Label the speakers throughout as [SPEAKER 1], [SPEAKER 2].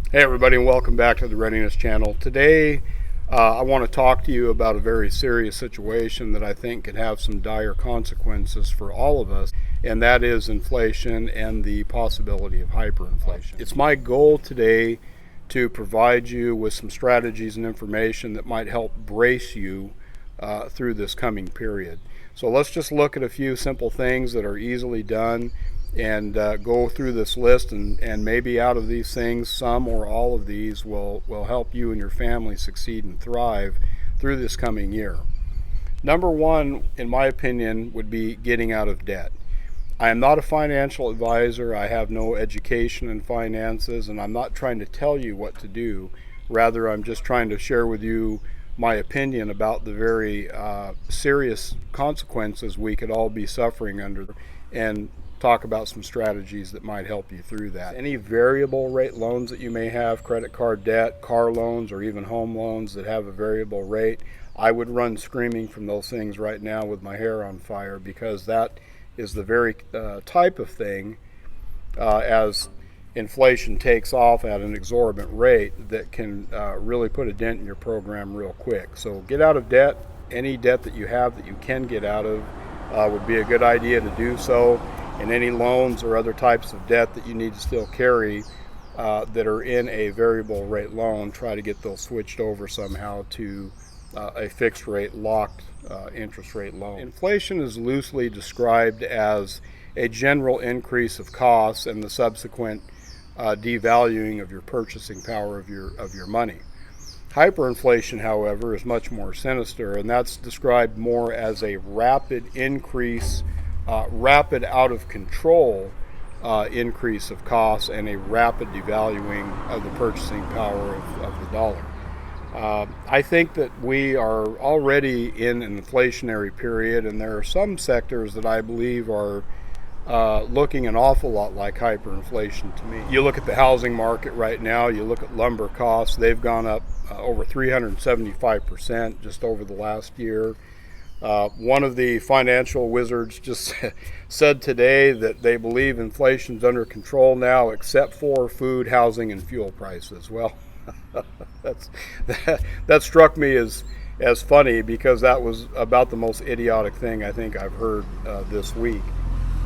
[SPEAKER 1] Hey everybody, and welcome back to the Readiness Channel. Today I want to talk to you about a very serious situation that I think could have some dire consequences for all of us, and that is inflation and the possibility of hyperinflation. It's my goal today to provide you with some strategies and information that might help brace you through this coming period. So let's just look at a few simple things that are easily done and go through this list, and maybe out of these things, some or all of these will help you and your family succeed and thrive through this coming year. Number one, in my opinion, would be getting out of debt. I am not a financial advisor. I have no education in finances, and I'm not trying to tell you what to do. Rather, I'm just trying to share with you my opinion about the very serious consequences we could all be suffering under, and talk about some strategies that might help you through that. Any variable rate loans that you may have, credit card debt, car loans, or even home loans that have a variable rate, I would run screaming from those things right now with my hair on fire, because that is the very type of thing, as inflation takes off at an exorbitant rate, that can really put a dent in your program real quick. So get out of debt. Any debt that you have that you can get out of would be a good idea to do so. And any loans or other types of debt that you need to still carry that are in a variable rate loan, try to get those switched over somehow to a fixed rate locked interest rate loan. Inflation is loosely described as a general increase of costs and the subsequent devaluing of your purchasing power of your money. Hyperinflation, however, is much more sinister, and that's described more as a rapid increase, rapid out of control increase of costs, and a rapid devaluing of the purchasing power of the dollar. I think that we are already in an inflationary period, and there are some sectors that I believe are looking an awful lot like hyperinflation to me. You look at the housing market right now, you look at lumber costs, they've gone up over 375% just over the last year. One of the financial wizards just said today that they believe inflation's under control now, except for food, housing, and fuel prices. Well, that struck me as funny, because that was about the most idiotic thing I think I've heard this week.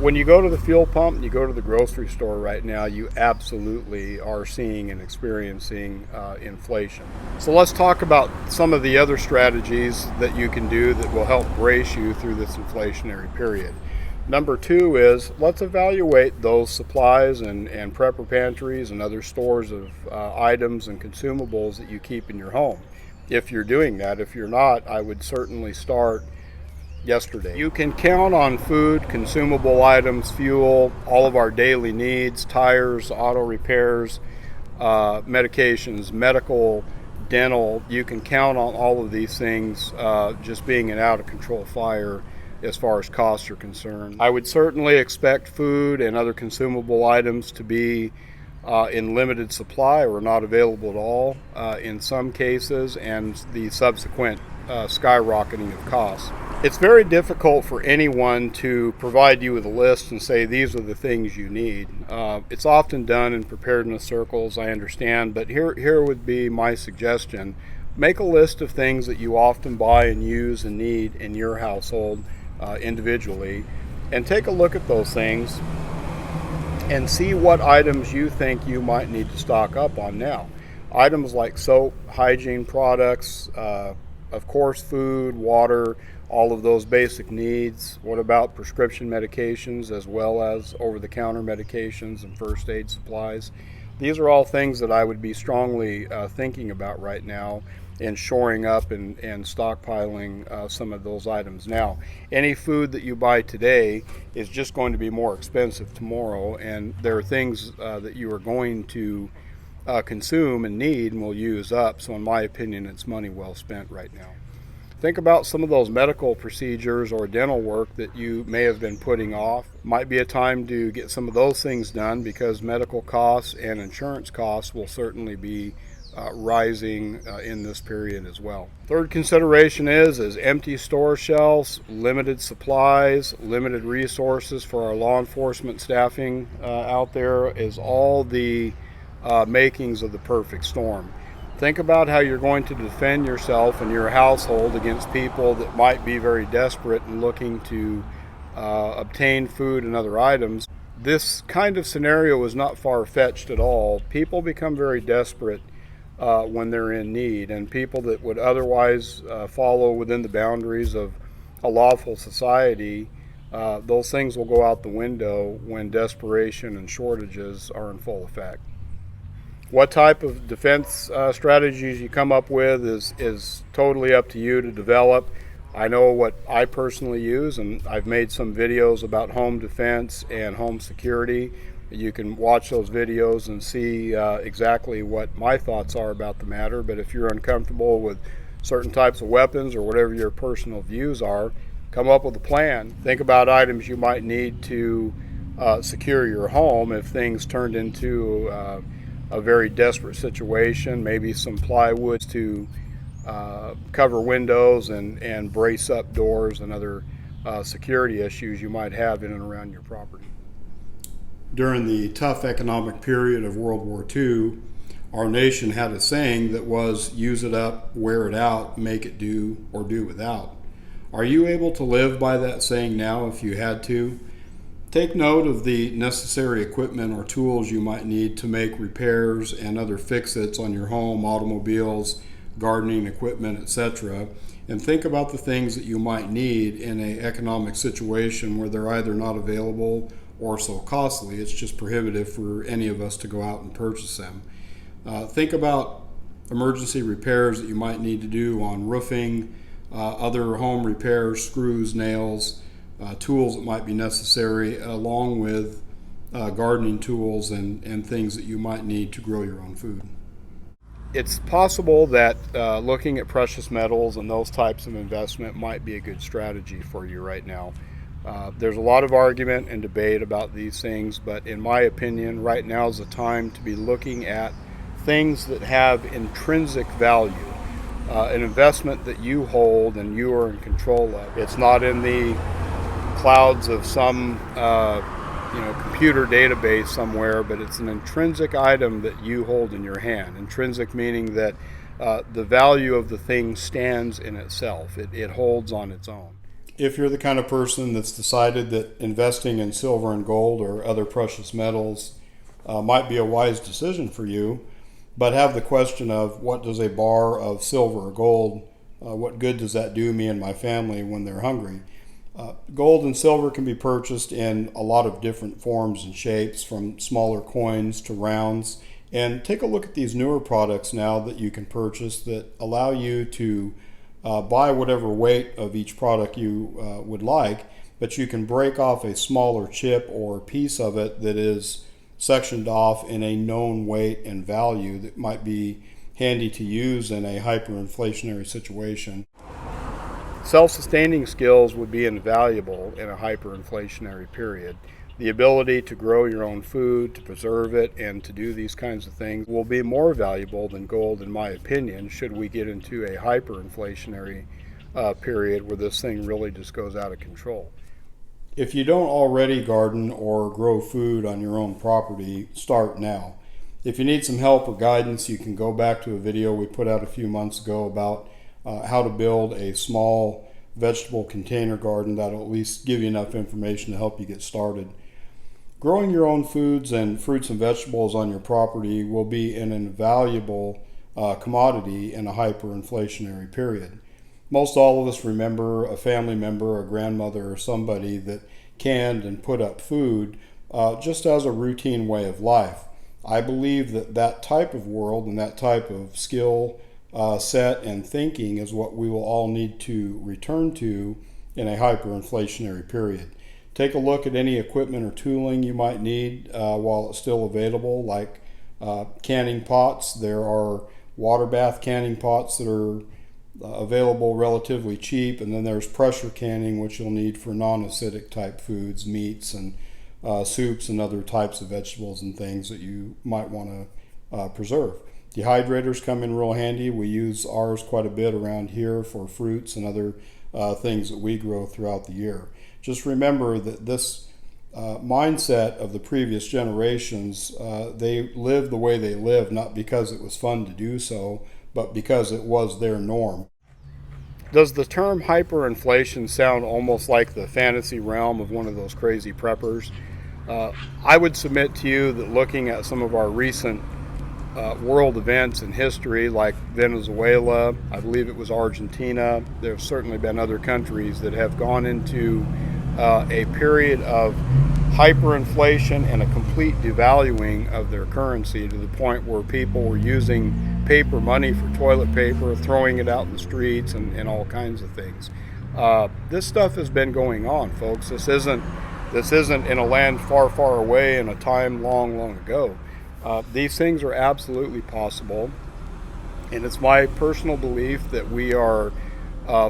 [SPEAKER 1] When you go to the fuel pump and you go to the grocery store right now, you absolutely are seeing and experiencing inflation. So let's talk about some of the other strategies that you can do that will help brace you through this inflationary period. Number two is, let's evaluate those supplies and prepper pantries and other stores of items and consumables that you keep in your home. If you're doing that, if you're not, I would certainly start yesterday. You can count on food, consumable items, fuel, all of our daily needs, tires, auto repairs, medications, medical, dental. You can count on all of these things just being an out of control fire as far as costs are concerned. I would certainly expect food and other consumable items to be in limited supply or not available at all in some cases, and the subsequent skyrocketing of costs. It's very difficult for anyone to provide you with a list and say these are the things you need. It's often done in preparedness circles, I understand, but here would be my suggestion. Make a list of things that you often buy and use and need in your household individually, and take a look at those things and see what items you think you might need to stock up on now. Items like soap, hygiene products, of course food, water, all of those basic needs. What about prescription medications as well as over-the-counter medications and first aid supplies? These are all things that I would be strongly thinking about right now, and shoring up and stockpiling some of those items. Now, any food that you buy today is just going to be more expensive tomorrow, and there are things that you are going to consume and need and will use up. So in my opinion, it's money well spent right now. Think about some of those medical procedures or dental work that you may have been putting off. Might be a time to get some of those things done, because medical costs and insurance costs will certainly be rising in this period as well. Third consideration is empty store shelves, limited supplies, limited resources for our law enforcement staffing out there, is all the makings of the perfect storm. Think about how you're going to defend yourself and your household against people that might be very desperate and looking to obtain food and other items. This kind of scenario is not far-fetched at all. People become very desperate when they're in need, and people that would otherwise follow within the boundaries of a lawful society, those things will go out the window when desperation and shortages are in full effect. What type of defense strategies you come up with is totally up to you to develop. I know what I personally use, and I've made some videos about home defense and home security. You can watch those videos and see exactly what my thoughts are about the matter. But if you're uncomfortable with certain types of weapons or whatever your personal views are, come up with a plan. Think about items you might need to secure your home if things turned into a very desperate situation. Maybe some plywood to cover windows and brace up doors and other security issues you might have in and around your property.
[SPEAKER 2] During the tough economic period of World War II, our nation had a saying that was, use it up, wear it out, make it do, or do without. Are you able to live by that saying now if you had to? Take note of the necessary equipment or tools you might need to make repairs and other fix-its on your home, automobiles, gardening equipment, etc. And think about the things that you might need in an economic situation where they're either not available or so costly it's just prohibitive for any of us to go out and purchase them. Think about emergency repairs that you might need to do on roofing, other home repairs, screws, nails, tools that might be necessary, along with gardening tools and things that you might need to grow your own food.
[SPEAKER 1] It's possible that looking at precious metals and those types of investment might be a good strategy for you right now. There's a lot of argument and debate about these things, but in my opinion, right now is the time to be looking at things that have intrinsic value, an investment that you hold and you are in control of. It's not in the clouds of some computer database somewhere, but it's an intrinsic item that you hold in your hand. Intrinsic meaning that the value of the thing stands in itself. It holds on its own.
[SPEAKER 2] If you're the kind of person that's decided that investing in silver and gold or other precious metals might be a wise decision for you, but have the question of what does a bar of silver or gold, what good does that do me and my family when they're hungry? Gold and silver can be purchased in a lot of different forms and shapes, from smaller coins to rounds. And take a look at these newer products now that you can purchase that allow you to buy whatever weight of each product you would like, but you can break off a smaller chip or piece of it that is sectioned off in a known weight and value that might be handy to use in a hyperinflationary situation.
[SPEAKER 1] Self-sustaining skills would be invaluable in a hyperinflationary period. The ability to grow your own food, to preserve it, and to do these kinds of things will be more valuable than gold, in my opinion, should we get into a hyperinflationary period where this thing really just goes out of control.
[SPEAKER 2] If you don't already garden or grow food on your own property, start now. If you need some help or guidance, you can go back to a video we put out a few months ago about how to build a small vegetable container garden that'll at least give you enough information to help you get started. Growing your own foods and fruits and vegetables on your property will be an invaluable commodity in a hyperinflationary period. Most all of us remember a family member, a grandmother, or somebody that canned and put up food just as a routine way of life. I believe that type of world and that type of skill set and thinking is what we will all need to return to in a hyperinflationary period. Take a look at any equipment or tooling you might need while it's still available, like canning pots. There are water bath canning pots that are available relatively cheap, and then there's pressure canning, which you'll need for non-acidic type foods, meats and soups and other types of vegetables and things that you might want to preserve. Dehydrators come in real handy. We use ours quite a bit around here for fruits and other things that we grow throughout the year. Just remember that this mindset of the previous generations. They lived the way they lived, not because it was fun to do so, but because it was their norm.
[SPEAKER 1] Does the term hyperinflation sound almost like the fantasy realm of one of those crazy preppers? I would submit to you that looking at some of our recent world events in history, like Venezuela, I believe it was Argentina, there have certainly been other countries that have gone into a period of hyperinflation and a complete devaluing of their currency to the point where people were using paper money for toilet paper, throwing it out in the streets, and all kinds of things. This stuff has been going on, folks. This isn't in a land far, far away in a time long, long ago. These things are absolutely possible, and it's my personal belief that we are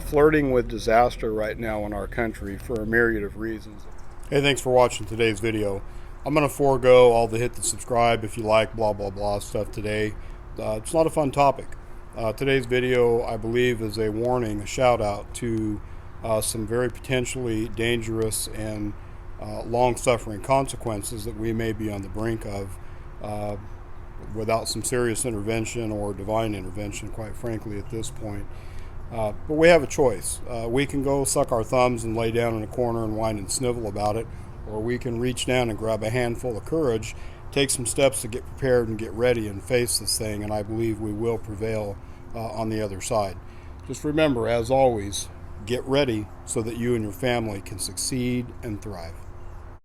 [SPEAKER 1] flirting with disaster right now in our country for a myriad of reasons.
[SPEAKER 2] Hey, thanks for watching today's video. I'm going to forego all the hit the subscribe if you like blah blah blah stuff today. It's not a fun topic. Today's video, I believe, is a warning, a shout out to some very potentially dangerous and long-suffering consequences that we may be on the brink of without some serious intervention or divine intervention, quite frankly, at this point. But we have a choice. We can go suck our thumbs and lay down in a corner and whine and snivel about it, or we can reach down and grab a handful of courage, take some steps to get prepared and get ready and face this thing, and I believe we will prevail on the other side. Just remember, as always, get ready so that you and your family can succeed and thrive.